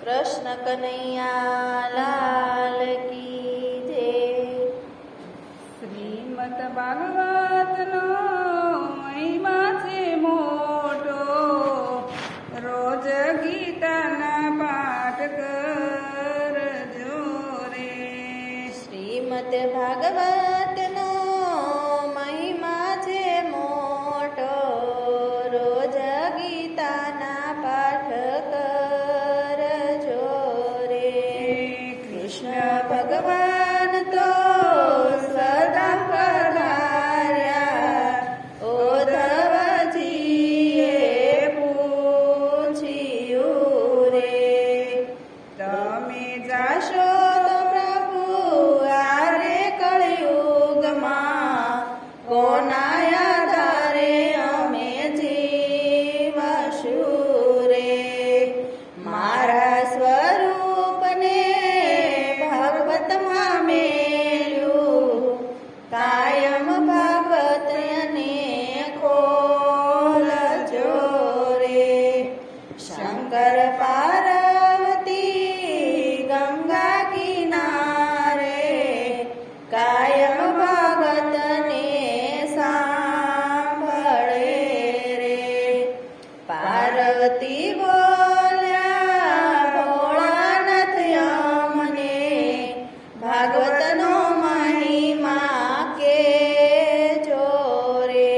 કૃષ્ણ કનૈયા લાલ કી જય। શ્રીમદ ભાગવતનો મહિમા છે મોટો, રોજ ગીતાના પાઠ કરજો રે। શ્રીમદ ભાગવતનો મહિમા છે મોટો, રોજ ગીતાના પાઠ કરજો રે। કૃષ્ણ ભગવાન તો સદા પધાર્યા, ઉદ્ધવજીએ પૂછ્યું રે, તમે જાશો તો પ્રભુ આરે કળિયુગમાં, કોના આધારે અમે જીવશું રે। મારા સ્વરૂપને ભાગવતમાં મેલ્યું, કાયમ ભાગવતને ખોલજો રે। શંકર પાર્વતી ગંગા કિનારે, કાયમ ભાગવતને સાંભળે રે। પાર્વતી બોલ્યા ભોળાનાથ અમને, ભાગવતનો મહિમા કેજો રે।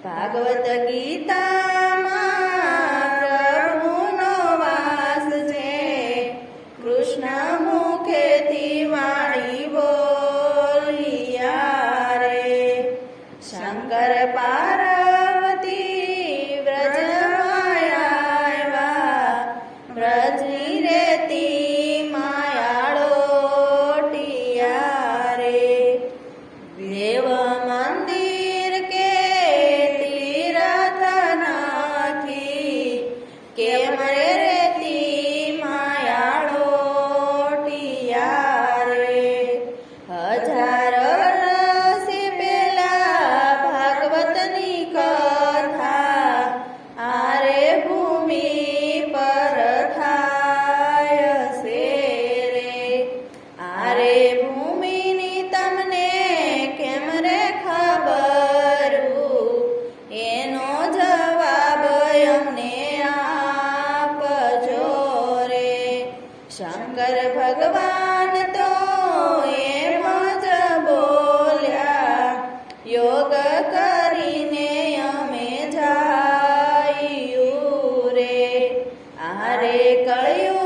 ભાગવત ગીતામાં પ્રભુનો વાસ છે, કૃષ્ણ મુખેથી વાણી બોલ્યા રે। શંકર પાર્વતી વ્રજમાં આવ્યા, વ્રજની રેતી માયાળોટિયા રે। દેવ મંદિર કે તીરથ નથી, કેમ રે રેતી માયાળોટિયા રે। હજાર વર્ષ પહેલા ભાગવતની કથા, આરે ભૂમિ પર થાય છે રે। આરે ભૂમિની તમને કેમ રે ખબર, એનો જવાબ અમને આપજો રે। શંકર ભગવાન તો એમ જ બોલ્યા, યોગ કરીને અમે જાયું રે। આરે કળિયુગ